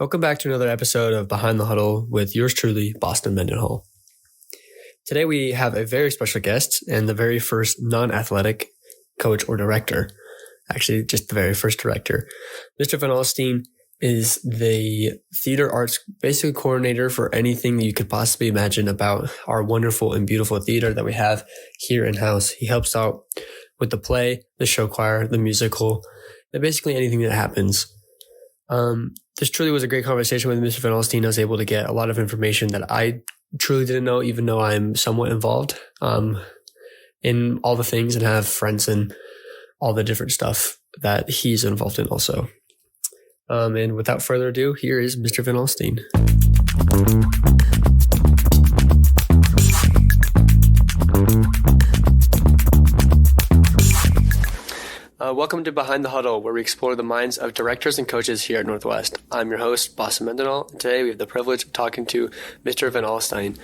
Welcome back to another episode of Behind the Huddle with yours truly, Boston Mendenhall. Today we have a very special guest and the very first non-athletic coach or director. Actually, just the very first director. Mr. Van Alstyne is the theater arts basically coordinator for anything that you could possibly imagine about our wonderful and beautiful theater that we have here in-house. He helps out with the play, the show choir, the musical, and basically anything that happens. This truly was a great conversation with Mr. Van Alstyne. I was able to get a lot of information that I truly didn't know, even though I'm somewhat involved in all the things and have friends in all the different stuff that he's involved in also. And without further ado, here is Mr. Van Alstyne. Welcome to Behind the Huddle, where we explore the minds of directors and coaches here at Northwest. I'm your host, Boston Mendenhall, and today we have the privilege of talking to Mr. Van Alstyne.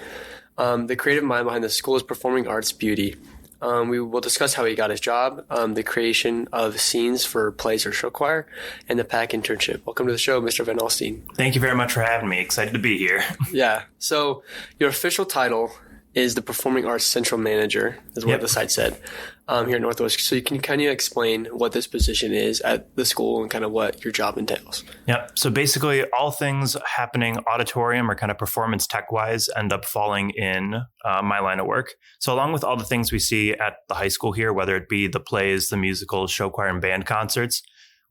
The creative mind behind the school's performing arts beauty. We will discuss how he got his job, the creation of scenes for plays or show choir, and the PAK Internship. Welcome to the show, Mr. Van Alstyne. Thank you very much for having me. Excited to be here. Yeah. So your official title is the Performing Arts Central Manager, is what the site said, here at Northwest. So you can kind of explain what this position is at the school and kind of what your job entails. Yep. So basically all things happening auditorium or kind of performance tech-wise end up falling in my line of work. So along with all the things we see at the high school here, whether it be the plays, the musicals, show choir, and band concerts,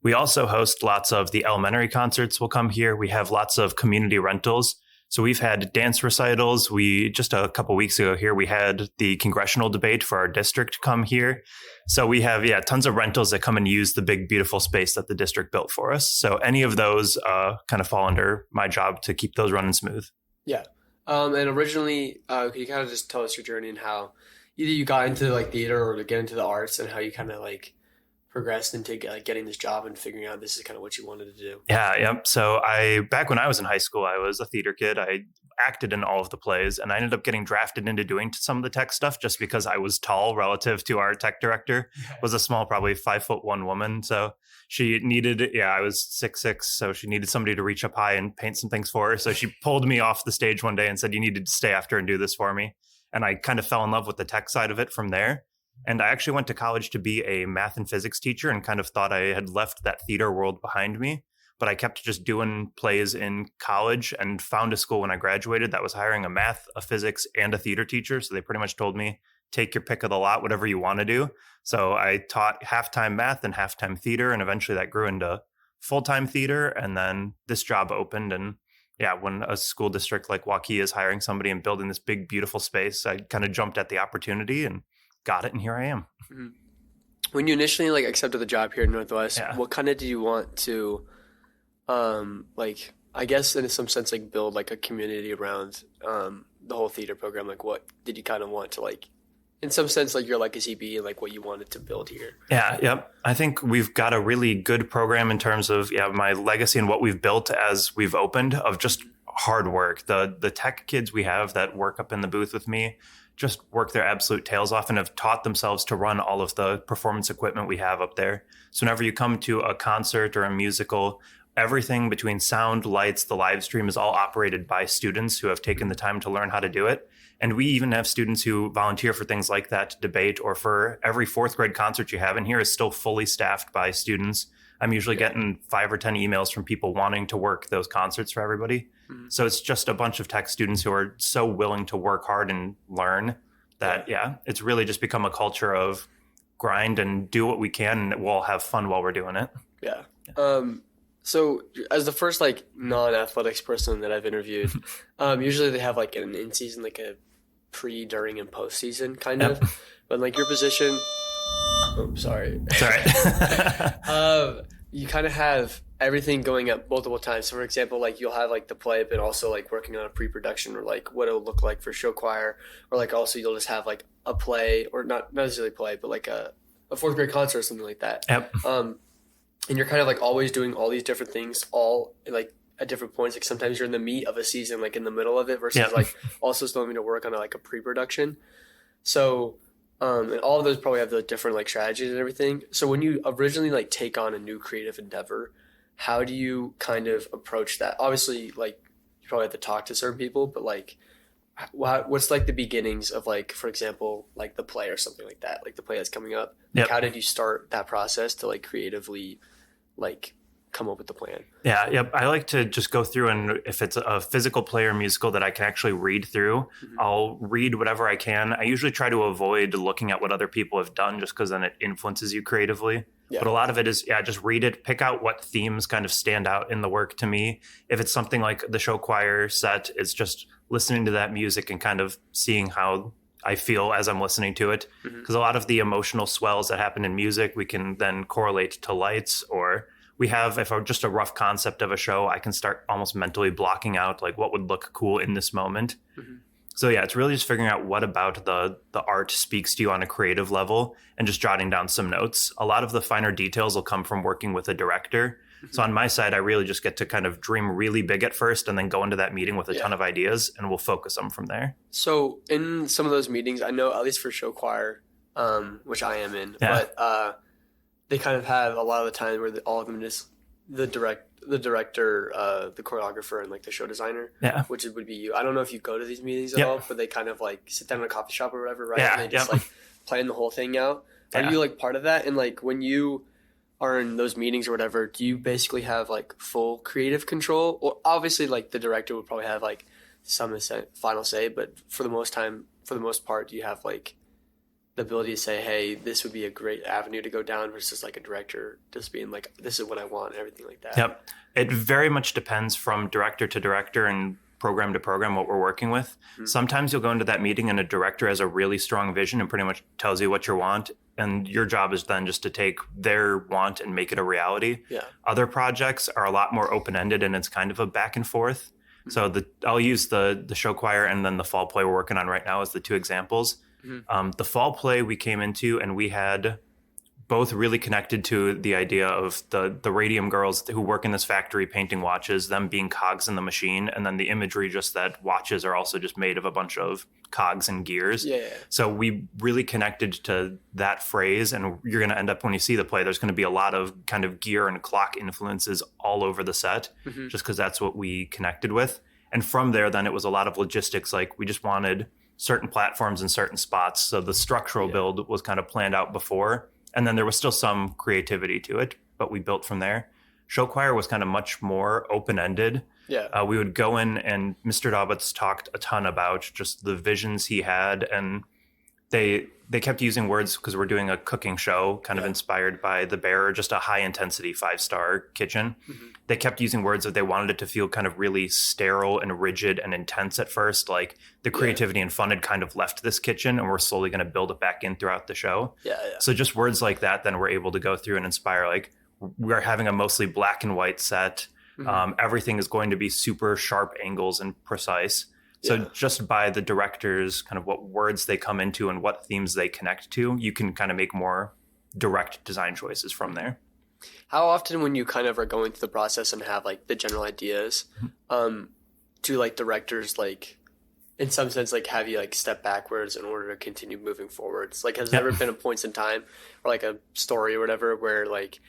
we also host lots of the elementary concerts will come here. We have lots of community rentals. So we've had dance recitals. Just a couple weeks ago here, we had the congressional debate for our district come here. So we have, tons of rentals that come and use the big, beautiful space that the district built for us. So any of those kind of fall under my job to keep those running smooth. Yeah. And originally, could you kind of just tell us your journey and how either you got into like theater or to get into the arts and how you kind of like progressed into getting this job and figuring out this is kind of what you wanted to do? Yep. So back when I was in high school, I was a theater kid. I acted in all of the plays, and I ended up getting drafted into doing some of the tech stuff just because I was tall relative to our tech director. Was a small, probably 5'1" woman. So she needed, I was 6'6", so she needed somebody to reach up high and paint some things for her. So she pulled me off the stage one day and said, "You needed to stay after and do this for me." And I kind of fell in love with the tech side of it from there. And I actually went to college to be a math and physics teacher and kind of thought I had left that theater world behind me. But I kept just doing plays in college and found a school when I graduated that was hiring a math, a physics, and a theater teacher. So they pretty much told me, take your pick of the lot, whatever you want to do. So I taught half-time math and half-time theater. And eventually that grew into full-time theater. And then this job opened. And when a school district like Waukee is hiring somebody and building this big, beautiful space, I kind of jumped at the opportunity and got it, and here I am. Mm-hmm. When you initially accepted the job here at Northwest, what kind of did you want to, I guess in some sense, build a community around the whole theater program? What did you kind of want to in some sense, your legacy be and what you wanted to build here? I think we've got a really good program in terms of my legacy and what we've built as we've opened of just hard work. The tech kids we have that work up in the booth with me just work their absolute tails off and have taught themselves to run all of the performance equipment we have up there. So whenever you come to a concert or a musical, everything between sound, lights, the live stream is all operated by students who have taken the time to learn how to do it. And we even have students who volunteer for things like that debate, or for every fourth grade concert you have in here is still fully staffed by students. I'm usually getting 5 or 10 emails from people wanting to work those concerts for everybody. Mm-hmm. So it's just a bunch of tech students who are so willing to work hard and learn that, it's really just become a culture of grind and do what we can, and we'll all have fun while we're doing it. Yeah. So as the first non-athletics person that I've interviewed, usually they have an in-season, a pre, during, and post-season kind of. But your position, sorry. It's all right. You kind of have everything going up multiple times. So for example, you'll have the play, but also working on a pre-production or what it'll look like for show choir, or also you'll just have a play, or not necessarily play, but a fourth grade concert or something like that. Yep. And you're kind of always doing all these different things all at different points. Sometimes you're in the meat of a season, in the middle of it, versus also still having to work on a pre-production. So and all of those probably have the different strategies and everything. So when you originally take on a new creative endeavor, how do you kind of approach that? Obviously, like you probably have to talk to certain people, but like what's like the beginnings of like, for example, like the play or something like that, like the play that's coming up. Like, Yep. how did you start that process to like creatively like come up with the plan? Yeah, yep. I like to just go through, and if it's a physical play or musical that I can actually read through, I'll read whatever I can. I usually try to avoid looking at what other people have done just because then it influences you creatively. Yeah. But a lot of it is, just read it, pick out what themes kind of stand out in the work to me. If it's something like the show choir set, it's just listening to that music and kind of seeing how I feel as I'm listening to it. Because a lot of the emotional swells that happen in music, we can then correlate to lights, or we have, if I'm just a rough concept of a show, I can start almost mentally blocking out like what would look cool in this moment. So yeah, it's really just figuring out what about the art speaks to you on a creative level and just jotting down some notes. A lot of the finer details will come from working with a director. So on my side, I really just get to kind of dream really big at first and then go into that meeting with a ton of ideas, and we'll focus them from there. So in some of those meetings, I know at least for show choir, which I am in, but they kind of have a lot of the time where all of them just the director, the choreographer, and like the show designer, which would be you. I don't know if you go to these meetings at all, but they kind of like sit down in a coffee shop or whatever, right? And they just like plan the whole thing out. Are you like part of that? And like when you are in those meetings or whatever, do you basically have like full creative control? Or obviously like the director would probably have like some final say, but for the most part, do you have like the ability to say, hey, this would be a great avenue to go down versus like a director just being like, this is what I want and everything like that? Yep. It very much depends from director to director and program to program what we're working with. Sometimes you'll go into that meeting and a director has a really strong vision and pretty much tells you what you want. And your job is then just to take their want and make it a reality. Other projects are a lot more open-ended and it's kind of a back and forth. So I'll use the show choir and then the fall play we're working on right now as the two examples. The fall play we came into and we had both really connected to the idea of the radium girls who work in this factory painting watches, them being cogs in the machine, and then the imagery just that watches are also just made of a bunch of cogs and gears. So we really connected to that phrase, and you're going to end up, when you see the play, there's going to be a lot of kind of gear and clock influences all over the set, just because that's what we connected with. And from there, then it was a lot of logistics, like we just wanted certain platforms in certain spots. So the structural build was kind of planned out before. And then there was still some creativity to it, but we built from there. Show choir was kind of much more open-ended. We would go in, and Mr. Dobbins talked a ton about just the visions he had. And they kept using words because we're doing a cooking show kind of inspired by The Bear, just a high-intensity 5-star kitchen. They kept using words that they wanted it to feel kind of really sterile and rigid and intense at first. Like the creativity and fun had kind of left this kitchen, and we're slowly going to build it back in throughout the show. So just words like that, then we're able to go through and inspire, like we're having a mostly black and white set. Everything is going to be super sharp angles and precise. So just by the directors, kind of what words they come into and what themes they connect to, you can kind of make more direct design choices from there. How often, when you kind of are going through the process and have like the general ideas, do like directors like in some sense like have you like step backwards in order to continue moving forwards? Like has there ever been a points in time or like a story or whatever where like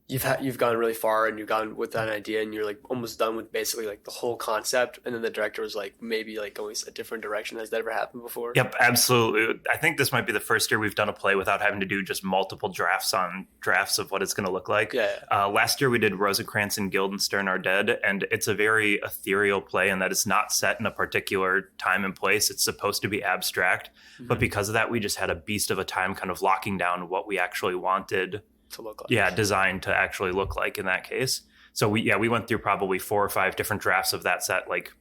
you've gone really far and you've gone with that idea and you're like almost done with basically like the whole concept, and then the director was like maybe like going a different direction? Has that ever happened before? Yep, absolutely. I think this might be the first year we've done a play without having to do just multiple drafts on drafts of what it's going to look like. Last year we did Rosencrantz and Guildenstern Are Dead, and it's a very ethereal play in that it's not set in a particular time and place. It's supposed to be abstract, but because of that, we just had a beast of a time kind of locking down what we actually wanted to look like. Designed to actually look like in that case. So we went through probably 4 or 5 different drafts of that set. Like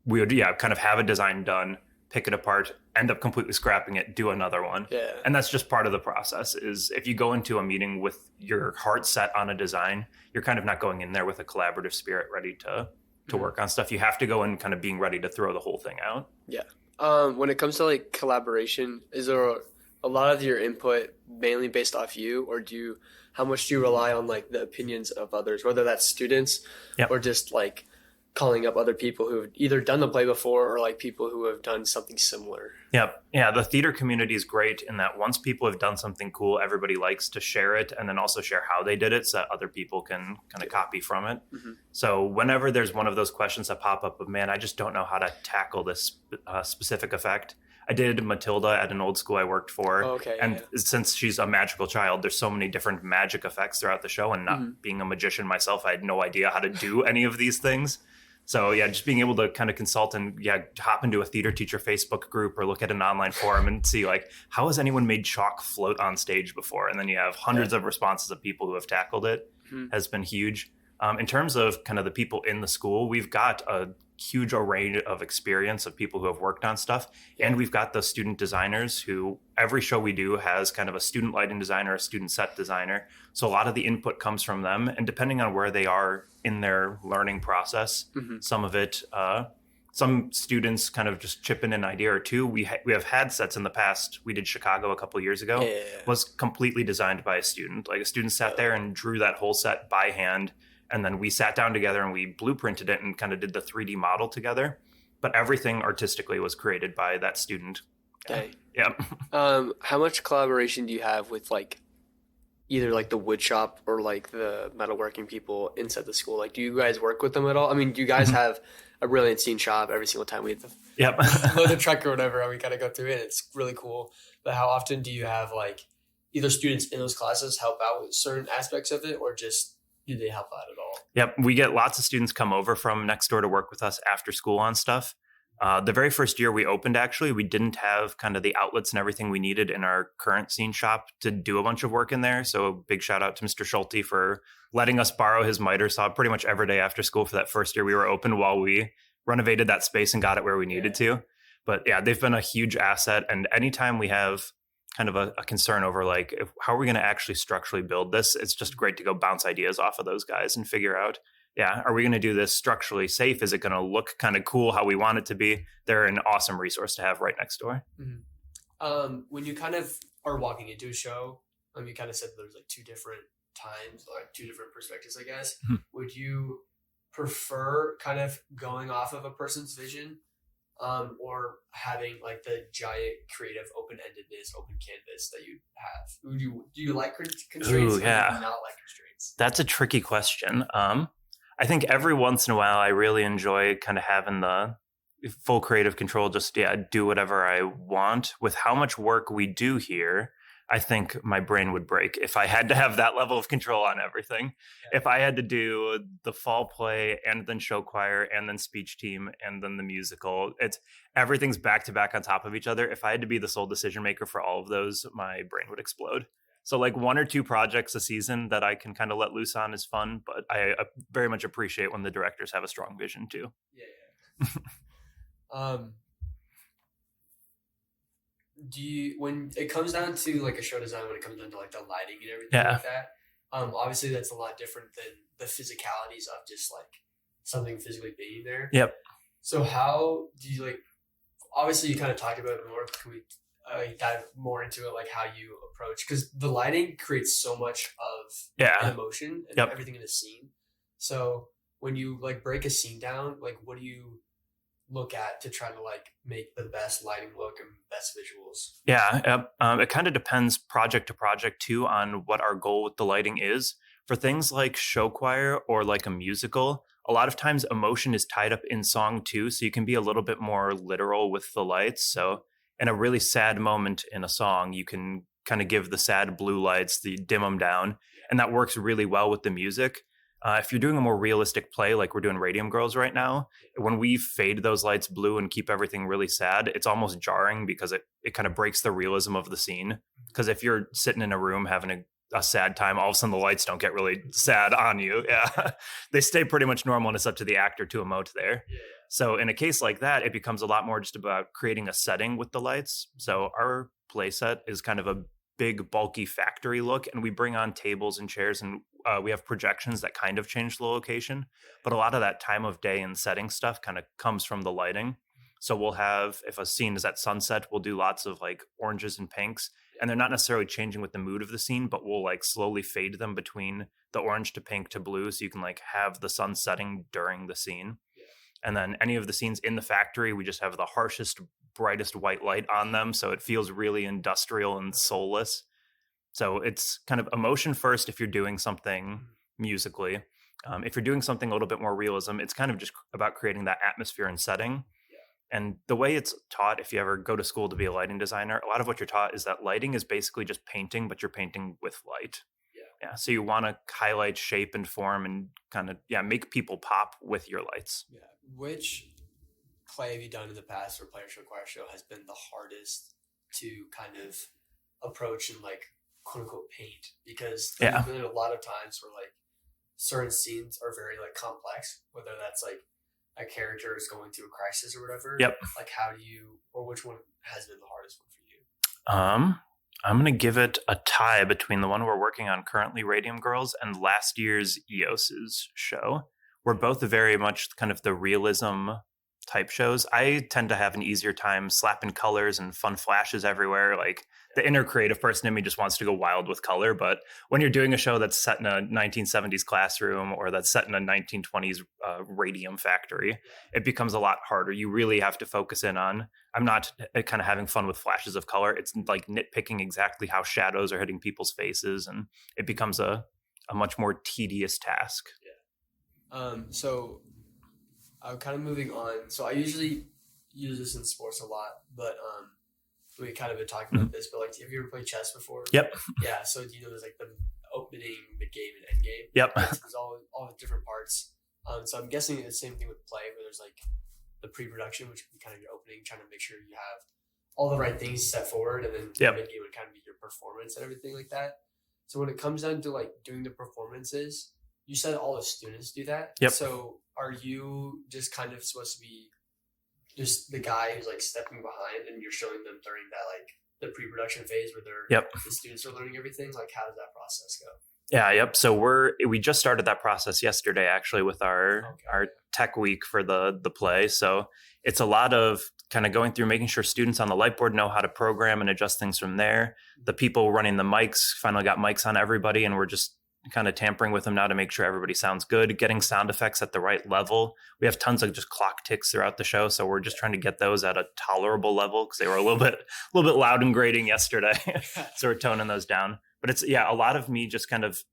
we would kind of have a design done, pick it apart, end up completely scrapping it, do another one. And that's just part of the process. Is if you go into a meeting with your heart set on a design, you're kind of not going in there with a collaborative spirit ready to work on stuff. You have to go in kind of being ready to throw the whole thing out. When it comes to like collaboration, is there a lot of your input mainly based off you, or how much do you rely on like the opinions of others, whether that's students or just like calling up other people who've either done the play before or like people who have done something similar. Yep. Yeah. The theater community is great in that once people have done something cool, everybody likes to share it and then also share how they did it so that other people can kind of copy from it. Mm-hmm. So whenever there's one of those questions that pop up of, man, I just don't know how to tackle this specific effect. I did Matilda at an old school I worked for. Oh, okay. And since she's a magical child, there's so many different magic effects throughout the show. And not being a magician myself, I had no idea how to do any of these things. So yeah, just being able to kind of consult and hop into a theater teacher Facebook group or look at an online forum and see like, how has anyone made chalk float on stage before? And then you have hundreds of responses of people who have tackled it has been huge. In terms of kind of the people in the school, we've got a huge array of experience of people who have worked on stuff. And we've got the student designers who every show we do has kind of a student lighting designer, a student set designer. So a lot of the input comes from them. And depending on where they are in their learning process, some of it, some students kind of just chip in an idea or two. We have had sets in the past. We did Chicago a couple of years ago. Was completely designed by a student. Like a student sat there and drew that whole set by hand. And then we sat down together and we blueprinted it and kind of did the 3D model together. But everything artistically was created by that student. Okay. Yeah. How much collaboration do you have with like either like the wood shop or like the metalworking people inside the school? Like, do you guys work with them at all? I mean, do you guys have a brilliant scene shop every single time we load the truck or whatever and we kind of go through it? It's really cool. But how often do you have like either students in those classes help out with certain aspects of it or just do they help out at all? Yep. We get lots of students come over from next door to work with us after school on stuff. The very first year we opened, actually, we didn't have kind of the outlets and everything we needed in our current scene shop to do a bunch of work in there. So big shout out to Mr. Schulte for letting us borrow his miter saw pretty much every day after school for that first year we were open while we renovated that space and got it where we needed to. But yeah, they've been a huge asset. And anytime we have kind of a concern over like, how are we going to actually structurally build this? It's just great to go bounce ideas off of those guys and figure out, are we going to do this structurally safe? Is it going to look kind of cool how we want it to be? They're an awesome resource to have right next door. When you kind of are walking into a show, you kind of said there's like two different times or two different perspectives, I guess. Would you prefer kind of going off of a person's vision or having like the giant creative open-endedness, open canvas that you have? Do you like constraints? Ooh, yeah. Or do you not like constraints? That's a tricky question. I think every once in a while I really enjoy kind of having the full creative control, just do whatever I want. With how much work we do here, I think my brain would break if I had to have that level of control on everything. Yeah. If I had to do the fall play and then show choir and then speech team and then the musical, everything's back to back on top of each other. If I had to be the sole decision maker for all of those, my brain would explode. So like 1 or 2 projects a season that I can kind of let loose on is fun, but I very much appreciate when the directors have a strong vision too. Do you, when it comes down to like a show design, when it comes down to like the lighting and everything like that, obviously that's a lot different than the physicalities of just like something physically being there. Yep. So how do you like, obviously you kind of talked about it more, can we dive more into it, like how you approach, because the lighting creates so much of an emotion and everything in a scene. So when you like break a scene down, like what do you look at to try to like make the best lighting look and best visuals? It kind of depends project to project too on what our goal with the lighting is. For things like show choir or like a musical, a lot of times emotion is tied up in song too, so you can be a little bit more literal with the lights. So in a really sad moment in a song, you can kind of give the sad blue lights, dim them down, and that works really well with the music. If you're doing a more realistic play, like we're doing Radium Girls right now, when we fade those lights blue and keep everything really sad, it's almost jarring because it kind of breaks the realism of the scene. Because if you're sitting in a room having a sad time, all of a sudden the lights don't get really sad on you. They stay pretty much normal, and it's up to the actor to emote there. So in a case like that, it becomes a lot more just about creating a setting with the lights. So our play set is kind of a big, bulky factory look, and we bring on tables and chairs, and we have projections that kind of change the location. But a lot of that time of day and setting stuff kind of comes from the lighting. So we'll have, if a scene is at sunset, we'll do lots of like oranges and pinks, and they're not necessarily changing with the mood of the scene, but we'll like slowly fade them between the orange to pink to blue, so you can like have the sun setting during the scene. And then any of the scenes in the factory, we just have the harshest, brightest white light on them. So it feels really industrial and soulless. So it's kind of emotion first if you're doing something musically. If you're doing something a little bit more realism, it's kind of just about creating that atmosphere and setting. And the way it's taught, if you ever go to school to be a lighting designer, a lot of what you're taught is that lighting is basically just painting, but you're painting with light. Yeah. So you want to highlight shape and form and kind of, make people pop with your lights. Yeah. Which play have you done in the past, or player show, choir show, has been the hardest to kind of approach and like quote unquote paint? Because there's been a lot of times where like certain scenes are very like complex, whether that's like a character is going through a crisis or whatever. Yep. Like how do you, or which one has been the hardest one for you? I'm going to give it a tie between the one we're working on currently, Radium Girls, and last year's EOS's show. We're both very much kind of the realism type shows. I tend to have an easier time slapping colors and fun flashes everywhere. Like the inner creative person in me just wants to go wild with color. But when you're doing a show that's set in a 1970s classroom or that's set in a 1920s radium factory, it becomes a lot harder. You really have to focus in on, I'm not kind of having fun with flashes of color. It's like nitpicking exactly how shadows are hitting people's faces. And it becomes a much more tedious task. So I'm kind of moving on. So I usually use this in sports a lot, but we kind of been talking about this, but like, have you ever played chess before? Yep. Yeah. So do you know there's like the opening, mid game, and end game? Yep. There's all the different parts. So I'm guessing the same thing with play, where there's like the pre-production, which would be kind of your opening, trying to make sure you have all the right things set forward, and then the mid game would kind of be your performance and everything like that. So when it comes down to like doing the performances, you said all the students do that. Yep. So are you just kind of supposed to be just the guy who's like stepping behind, and you're showing them during that like the pre-production phase where the students are learning everything? Like, how does that process go? Yeah, yep. So we just started that process yesterday, actually, with our tech week for the play. So it's a lot of kind of going through, making sure students on the light board know how to program and adjust things from there. The people running the mics finally got mics on everybody, and we're just kind of tampering with them now to make sure everybody sounds good, getting sound effects at the right level. We have tons of just clock ticks throughout the show, so we're just trying to get those at a tolerable level because they were a little bit loud and grating yesterday. So we're toning those down. But it's a lot of me just kind of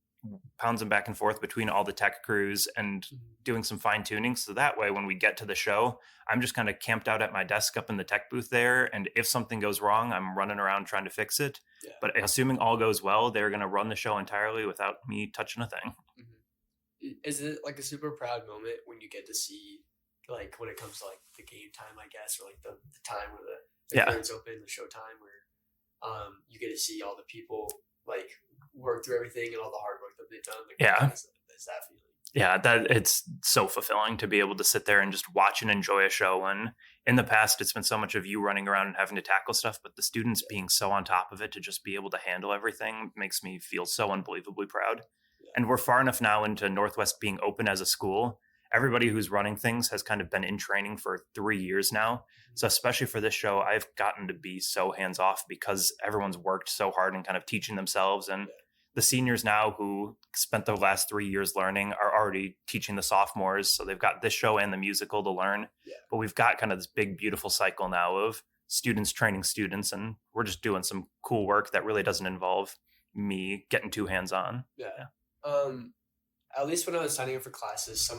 bouncing back and forth between all the tech crews and doing some fine tuning. So that way, when we get to the show, I'm just kind of camped out at my desk up in the tech booth there. And if something goes wrong, I'm running around trying to fix it. Yeah. But assuming all goes well, they're going to run the show entirely without me touching a thing. Mm-hmm. Is it like a super proud moment when you get to see, like when it comes to like the game time, I guess, or like the time where the curtains open, the show time, where you get to see all the people like work through everything and all the hard work that they've done? Like, is that feeling? Yeah, that it's so fulfilling to be able to sit there and just watch and enjoy a show. And in the past, it's been so much of you running around and having to tackle stuff, but the students being so on top of it to just be able to handle everything makes me feel so unbelievably proud. Yeah. And we're far enough now into Northwest being open as a school. Everybody who's running things has kind of been in training for 3 years now. So especially for this show, I've gotten to be so hands off because everyone's worked so hard and kind of teaching themselves. And the seniors now who spent the last 3 years learning are already teaching the sophomores. So they've got this show and the musical to learn. Yeah. But we've got kind of this big, beautiful cycle now of students training students. And we're just doing some cool work that really doesn't involve me getting too hands-on. Yeah. At least when I was signing up for classes,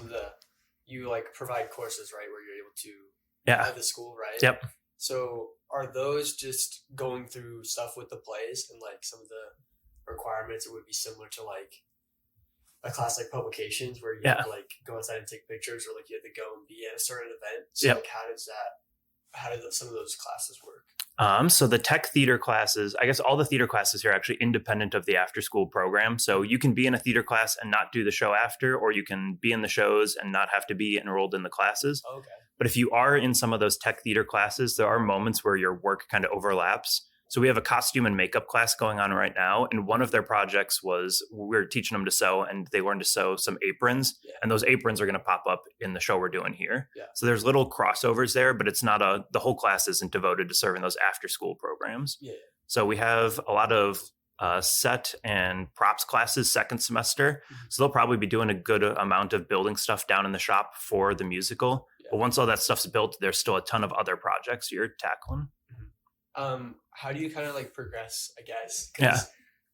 you like provide courses, right, where you're able to at the school, right? Yep. So are those just going through stuff with the plays and like some of the requirements? It would be similar to like a class like publications where you have to like go outside and take pictures, or like you have to go and be at a certain event. So like how do some of those classes work? So the tech theater classes, I guess all the theater classes here are actually independent of the after school program. So you can be in a theater class and not do the show after, or you can be in the shows and not have to be enrolled in the classes. Okay. But if you are in some of those tech theater classes, there are moments where your work kind of overlaps. So we have a costume and makeup class going on right now. And one of their projects was we're teaching them to sew, and they learned to sew some aprons. Yeah. And those aprons are going to pop up in the show we're doing here. Yeah. So there's little crossovers there, but it's not the whole class isn't devoted to serving those after school programs. Yeah. So we have a lot of set and props classes second semester. Mm-hmm. So they'll probably be doing a good amount of building stuff down in the shop for the musical. Yeah. But once all that stuff's built, there's still a ton of other projects you're tackling. How do you kind of like progress, I guess? Yeah.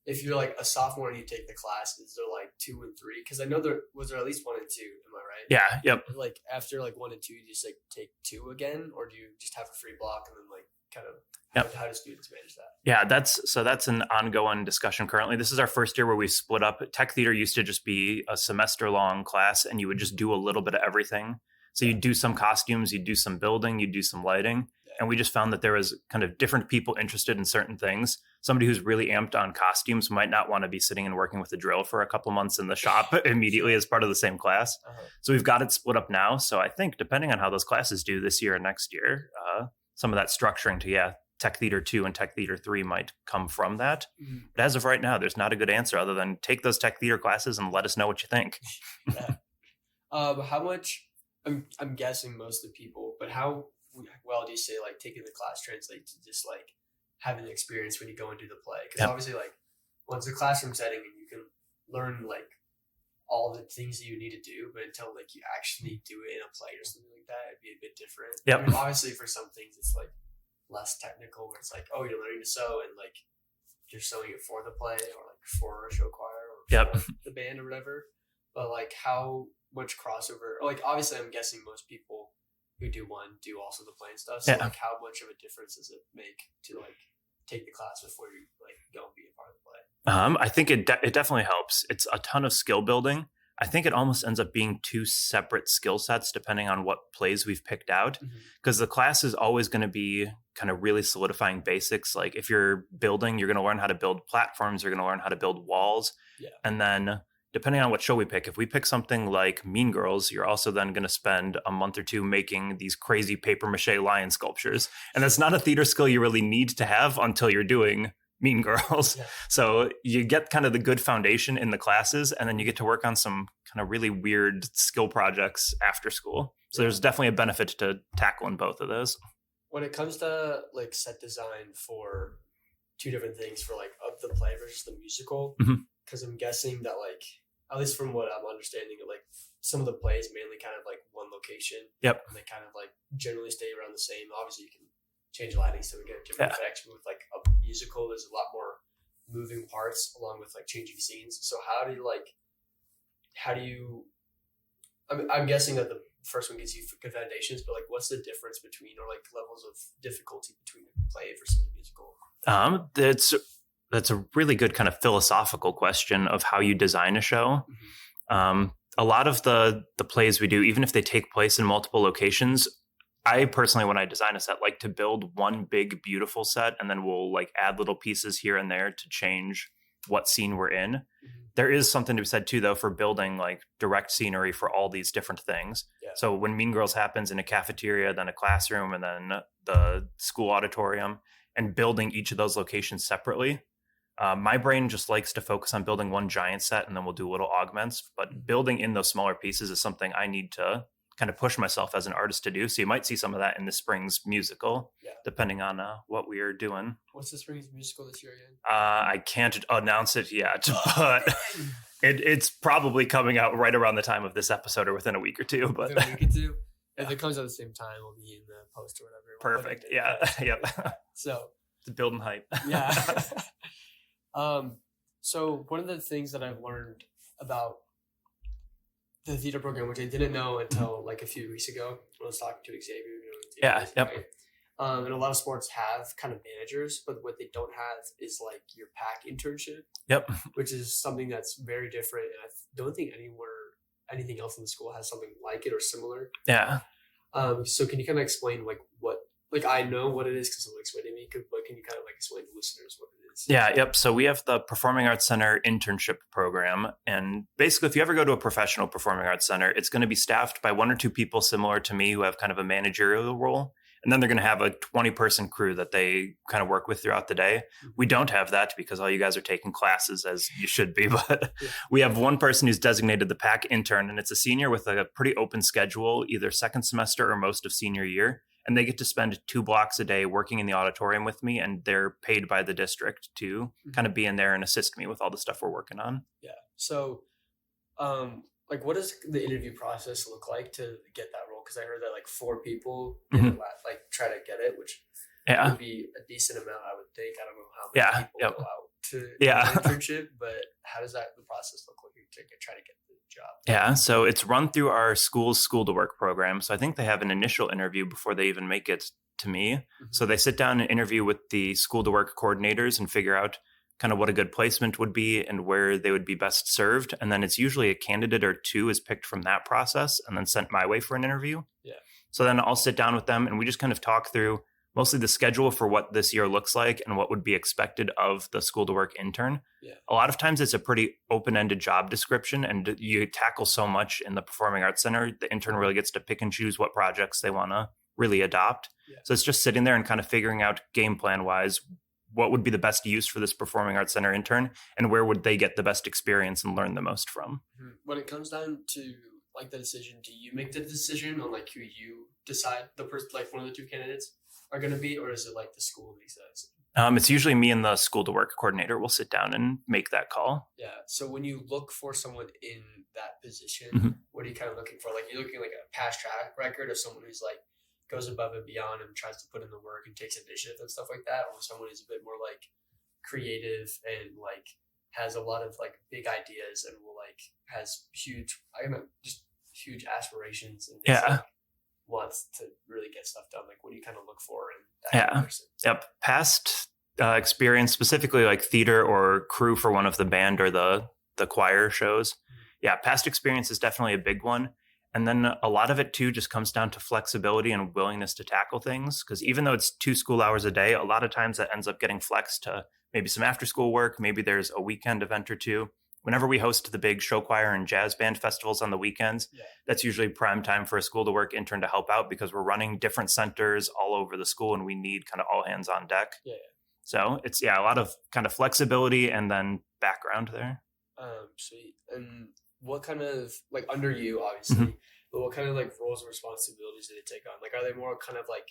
If you're like a sophomore and you take the classes, they're like 2 and 3. Because I know there at least 1 and 2. Am I right? Yeah. Yep. Like after like 1 and 2, you just like take 2 again, or do you just have a free block and then like kind of how do students manage that? Yeah, that's an ongoing discussion currently. This is our first year where we split up. Tech theater used to just be a semester long class, and you would just do a little bit of everything. So you'd do some costumes, you'd do some building, you'd do some lighting. And we just found that there was kind of different people interested in certain things. Somebody who's really amped on costumes might not want to be sitting and working with a drill for a couple months in the shop immediately as part of the same class. So we've got it split up now. So I think depending on how those classes do this year and next year, some of that structuring to, Tech Theater 2 and Tech Theater 3 might come from that. But as of right now, there's not a good answer other than take those Tech Theater classes and let us know what you think. How much, I'm guessing most of the people, but how well do you say like taking the class translates to just like having the experience when you go and do the play? Because obviously like once a classroom setting and you can learn like all the things that you need to do, but until like you actually do it in a play or something like that, it'd be a bit different. I mean, obviously for some things it's like less technical, where it's like, oh, you're learning to sew and like you're sewing it for the play or like for a show choir or for the band or whatever. But like how much crossover, like obviously I'm guessing most people who do one do also the play and stuff. So like how much of a difference does it make to like take the class before you like go and be a part of the play? I think it definitely helps. It's a ton of skill building. I think it almost ends up being 2 separate skill sets depending on what plays we've picked out, because the class is always going to be kind of really solidifying basics. Like if you're building, you're going to learn how to build platforms, you're going to learn how to build walls. And then depending on what show we pick, if we pick something like Mean Girls, you're also then going to spend a month or 2 making these crazy paper mache lion sculptures. And that's not a theater skill you really need to have until you're doing Mean Girls. So you get kind of the good foundation in the classes, and then you get to work on some kind of really weird skill projects after school. So there's definitely a benefit to tackling both of those. When it comes to like set design for 2 different things for like of the play versus the musical, because I'm guessing that like, at least from what I'm understanding, like some of the plays mainly kind of like one location. And they kind of like generally stay around the same. Obviously you can change lighting so we get different effects. But with like a musical, there's a lot more moving parts along with like changing scenes. So how do you I'm guessing that the first one gives you good foundations, but like what's the difference between, or like levels of difficulty between a play versus a musical? That's a really good kind of philosophical question of how you design a show. A lot of the plays we do, even if they take place in multiple locations, I personally, when I design a set, like to build one big, beautiful set, and then we'll like add little pieces here and there to change what scene we're in. There is something to be said too, though, for building like direct scenery for all these different things. So when Mean Girls happens in a cafeteria, then a classroom, and then the school auditorium, and building each of those locations separately, my brain just likes to focus on building one giant set, and then we'll do little augments. But building in those smaller pieces is something I need to kind of push myself as an artist to do. So you might see some of that in the spring's musical, depending on what we are doing. What's the spring's musical this year again? I can't announce it yet, but it's probably coming out right around the time of this episode or within a week or 2. But within a week or 2? If it comes out at the same time, we'll be in the post or whatever. Perfect. So it's building hype. So one of the things that I've learned about the theater program, which I didn't know until like a few weeks ago when I was talking to Xavier. And a lot of sports have kind of managers, but what they don't have is like your PAK internship. Which is something that's very different, and I don't think anything else in the school has something like it or similar. So can you kind of explain like what, like I know what it is because someone explained it to me, but can you kind of like explain to listeners what it is? So we have the Performing Arts Center internship program. And basically, if you ever go to a professional performing arts center, it's going to be staffed by 1 or 2 people similar to me who have kind of a managerial role. And then they're going to have a 20-person crew that they kind of work with throughout the day. We don't have that because all you guys are taking classes, as you should be. But we have 1 person who's designated the PAK intern, and it's a senior with a pretty open schedule, either second semester or most of senior year. And they get to spend 2 blocks a day working in the auditorium with me, and they're paid by the district to kind of be in there and assist me with all the stuff we're working on. So, like, what does the interview process look like to get that role? role? Because I heard that like 4 people like try to get it, which would be a decent amount, I would think. I don't know how many people go out to an internship, but how does the process look like to try to get the job? Yeah, so it's run through our school's school to work program. So I think they have an initial interview before they even make it to me. Mm-hmm. So they sit down and interview with the school to work coordinators and figure out kind of what a good placement would be and where they would be best served. And then it's usually a candidate or 2 is picked from that process and then sent my way for an interview. Yeah. So then I'll sit down with them and we just kind of talk through mostly the schedule for what this year looks like and what would be expected of the school to work intern. Yeah. A lot of times it's a pretty open-ended job description and you tackle so much in the Performing Arts Center. The intern really gets to pick and choose what projects they want to really adopt. Yeah. So it's just sitting there and kind of figuring out game plan wise, what would be the best use for this Performing Arts Center intern and where would they get the best experience and learn the most from. When it comes down to like the decision, do you make the decision on like who you decide the person, like one of the 2 candidates are going to be, or is it like the school makes that decision? It's usually me and the school to work coordinator will sit down and make that call. Yeah. So when you look for someone in that position, what are you kind of looking for? Like you're looking like a past track record of someone who's like goes above and beyond and tries to put in the work and takes initiative and stuff like that, or someone who's a bit more like creative and like has a lot of like big ideas and will like has huge, just huge aspirations and like, wants to really get stuff done. Like what do you kind of look for in that person? Yep. Past experience, specifically like theater or crew for one of the band or the choir shows. Yeah, past experience is definitely a big one. And then a lot of it too just comes down to flexibility and willingness to tackle things. Because even though it's 2 school hours a day, a lot of times that ends up getting flexed to maybe some after school work. Maybe there's a weekend event or 2. Whenever we host the big show choir and jazz band festivals on the weekends, that's usually prime time for a school to work intern to help out because we're running different centers all over the school and we need kind of all hands on deck. Yeah. So it's a lot of kind of flexibility and then background there. Sweet. And what kind of like under you, obviously, but what kind of like roles and responsibilities do they take on? Like, are they more kind of like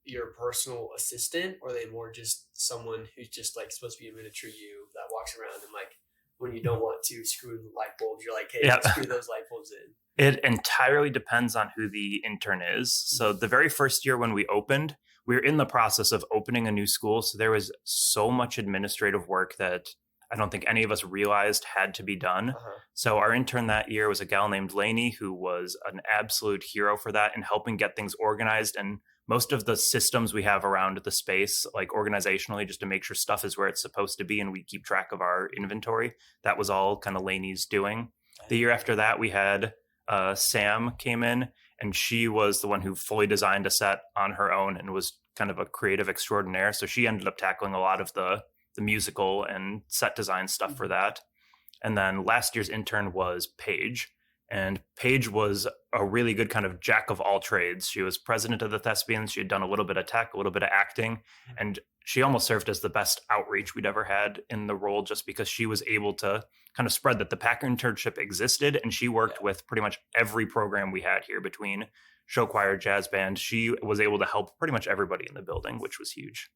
your personal assistant, or are they more just someone who's just like supposed to be a miniature you that walks around and like when you don't want to screw the light bulbs, you're like, hey, screw those light bulbs in? It entirely depends on who the intern is. So the very first year when we opened, we were in the process of opening a new school. So there was so much administrative work that I don't think any of us realized had to be done. So our intern that year was a gal named Lainey, who was an absolute hero for that and helping get things organized. And most of the systems we have around the space, like organizationally, just to make sure stuff is where it's supposed to be and we keep track of our inventory, that was all kind of Lainey's doing. The year after that, we had Sam came in, and she was the one who fully designed a set on her own and was kind of a creative extraordinaire. So she ended up tackling a lot of the musical and set design stuff for that. And then last year's intern was Paige. And Paige was a really good kind of jack of all trades. She was president of the Thespians. She had done a little bit of tech, a little bit of acting, and she almost served as the best outreach we'd ever had in the role just because she was able to kind of spread that the PAK Internship existed. And she worked with pretty much every program we had here between show choir, jazz band. She was able to help pretty much everybody in the building, which was huge.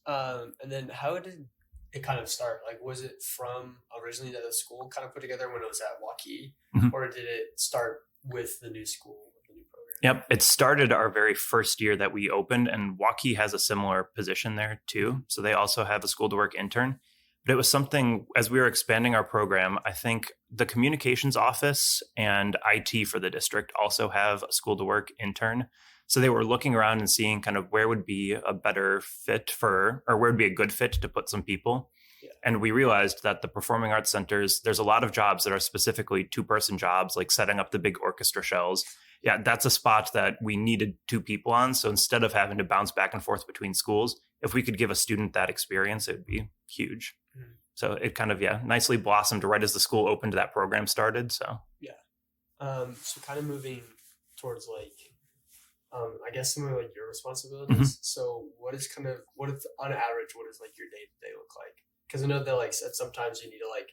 And then how did it kind of start? Like, was it from originally that the school kind of put together when it was at Waukee, or did it start with the new school, with the new program? Yep. It started our very first year that we opened, and Waukee has a similar position there too. So they also have a school to work intern. But it was something, as we were expanding our program, I think the communications office and IT for the district also have a school to work intern. So they were looking around and seeing kind of where would be a better fit or where would be a good fit to put some people. And we realized that the performing arts centers, there's a lot of jobs that are specifically 2-person jobs, like setting up the big orchestra shells. Yeah, that's a spot that we needed 2 people on. So instead of having to bounce back and forth between schools, if we could give a student that experience, it would be huge. So it kind of, nicely blossomed right as the school opened, that program started. So, so kind of moving towards like, I guess some of like your responsibilities. So what is on average, what does like your day-to-day look like? Because I know that like sometimes you need to like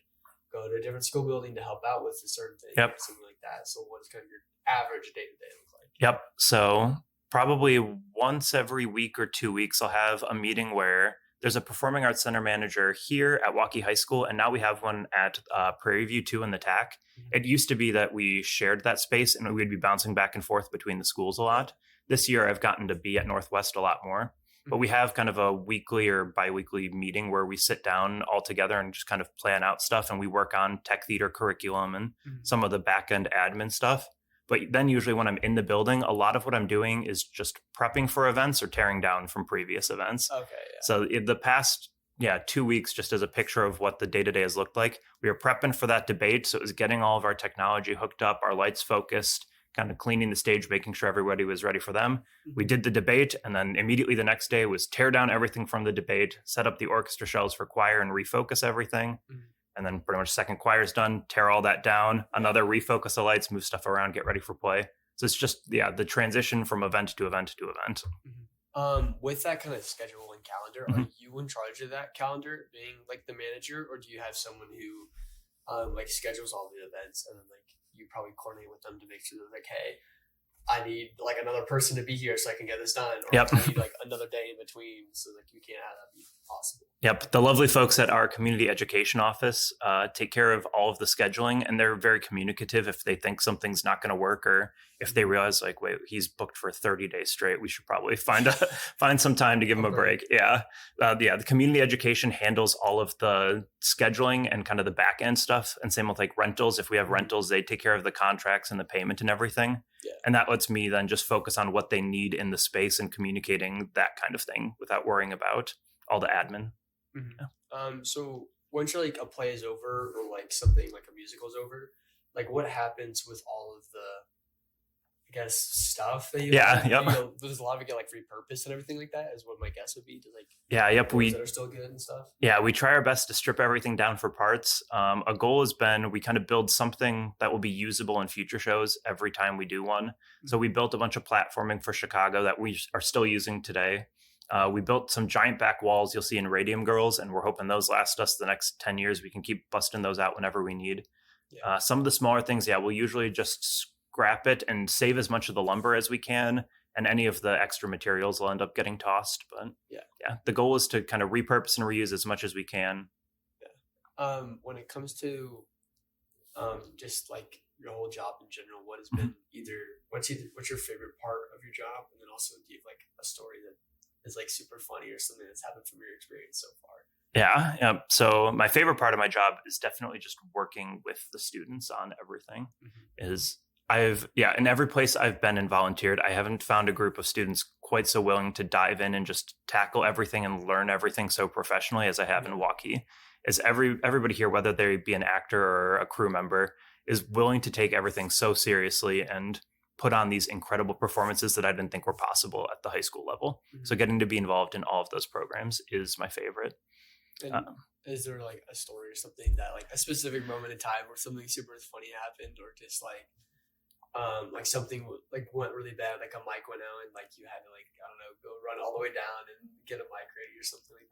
go to a different school building to help out with a certain thing, or something like that. So what does kind of your average day-to-day look like? So probably once every week or 2 weeks, I'll have a meeting where There's a performing arts center manager here at Waukee High School, and now we have one at Prairie View too in the TAC. It used to be that we shared that space and we'd be bouncing back and forth between the schools a lot. This year I've gotten to be at Northwest a lot more. But we have kind of a weekly or biweekly meeting where we sit down all together and just kind of plan out stuff, and we work on tech theater curriculum and some of the back end admin stuff. But then usually when I'm in the building, a lot of what I'm doing is just prepping for events or tearing down from previous events. Okay. Yeah. So in the past, 2 weeks, just as a picture of what the day-to-day has looked like, we were prepping for that debate. So it was getting all of our technology hooked up, our lights focused, kind of cleaning the stage, making sure everybody was ready for them. We did the debate, and then immediately the next day was tear down everything from the debate, set up the orchestra shells for choir and refocus everything. And then pretty much second choir's done, tear all that down, another refocus the lights, move stuff around, get ready for play. So it's just, the transition from event to event to event. With that kind of schedule and calendar, are you in charge of that calendar, being like the manager, or do you have someone who like schedules all the events, and then like you probably coordinate with them to make sure they're like, hey, I need like another person to be here so I can get this done, or I need like another day in between, so like you can't have that be possible. Yep. The lovely folks at our community education office take care of all of the scheduling, and they're very communicative if they think something's not going to work, or if they realize like, wait, he's booked for 30 days straight, we should probably find some time to give him a break. The community education handles all of the scheduling and kind of the back end stuff, and same with like rentals. If we have rentals, they take care of the contracts and the payment and everything. And that lets me then just focus on what they need in the space and communicating that kind of thing without worrying about all the admin. So once like a play is over, or like something like a musical is over, like what happens with all of the, I guess, stuff that you does a lot of it get like repurposed and everything like that, is what my guess would be, to like we that are still good and stuff. We try our best to strip everything down for parts. A goal has been, we kind of build something that will be usable in future shows every time we do one. So we built a bunch of platforming for Chicago that we are still using today. We built some giant back walls you'll see in Radium Girls, and we're hoping those last us the next 10 years. We can keep busting those out whenever we need. Some of the smaller things, we'll usually just scrap it and save as much of the lumber as we can, and any of the extra materials will end up getting tossed. But the goal is to kind of repurpose and reuse as much as we can. When it comes to just like your whole job in general, what has been what's your favorite part of your job, and then also do you have like a story that is like super funny or something that's happened from your experience so far? So my favorite part of my job is definitely just working with the students on everything. In every place I've been and volunteered, I haven't found a group of students quite so willing to dive in and just tackle everything and learn everything so professionally as I have in Waukee. Is everybody here, whether they be an actor or a crew member, is willing to take everything so seriously and put on these incredible performances that I didn't think were possible at the high school level. So getting to be involved in all of those programs is my favorite. And is there like a story or something that like a specific moment in time where something super funny happened, or just like something like went really bad, like a mic went out and like you had to like, I don't know, go run all the way down and get a mic ready or something like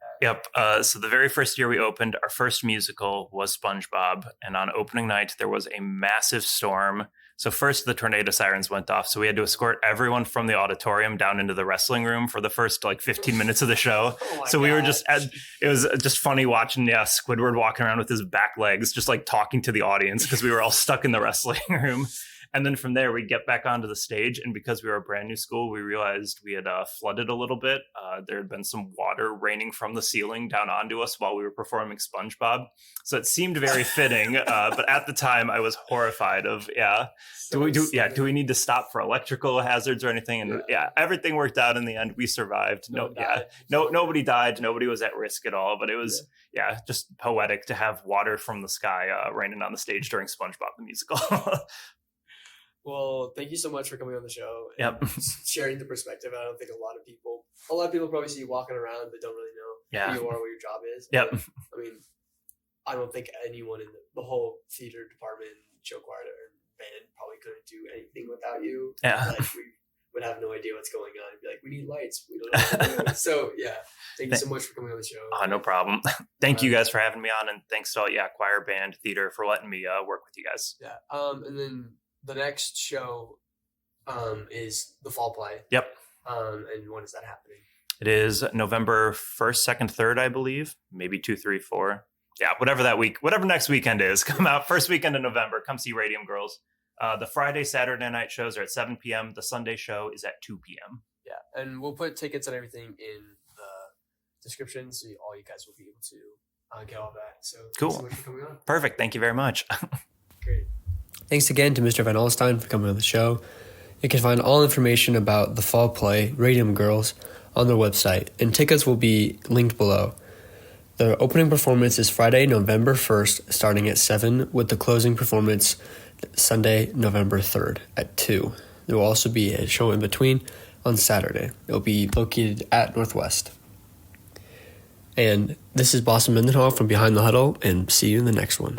that? So the very first year we opened, our first musical was SpongeBob, and on opening night there was a massive storm. So first the tornado sirens went off, so we had to escort everyone from the auditorium down into the wrestling room for the first like 15 minutes of the show. We were it was just funny watching Squidward walking around with his back legs, just like talking to the audience, because we were all stuck in the wrestling room. And then from there, we get back onto the stage. And because we were a brand new school, we realized we had flooded a little bit. There had been some water raining from the ceiling down onto us while we were performing SpongeBob. So it seemed very fitting. But at the time, I was horrified of, do we need to stop for electrical hazards or anything? And everything worked out in the end. We survived. Nobody died. Nobody was at risk at all. But it was, just poetic to have water from the sky raining on the stage during SpongeBob the musical. Well, thank you so much for coming on the show and sharing the perspective. I don't think a lot of people probably see you walking around but don't really know who you are, what your job is. I mean, I don't think anyone in the whole theater department, show choir, or band probably couldn't do anything without you. Like, we would have no idea what's going on and be like, we need lights. We don't know what to do. So, thank you so much for coming on the show. No problem. Thank you guys for having me on, and thanks to all, choir, band, theater for letting me work with you guys. And then the next show is the fall play. And when is that happening? It is November 1st, 2nd, 3rd, I believe. Maybe 2, 3, 4. Yeah, whatever that week, whatever next weekend is. Come out first weekend in November. Come see Radium Girls. The Friday, Saturday night shows are at 7 p.m. The Sunday show is at 2 p.m. Yeah, and we'll put tickets and everything in the description, so all you guys will be able to get all that. So cool. Thanks so much for coming on. Perfect. Thank you very much. Great. Thanks again to Mr. Van Alstyne for coming on the show. You can find all information about the fall play, Radium Girls, on their website, and tickets will be linked below. The opening performance is Friday, November 1st, starting at 7, with the closing performance Sunday, November 3rd at 2. There will also be a show in between on Saturday. It will be located at Northwest. And this is Boston Mendenhall from Behind the Huddle, and see you in the next one.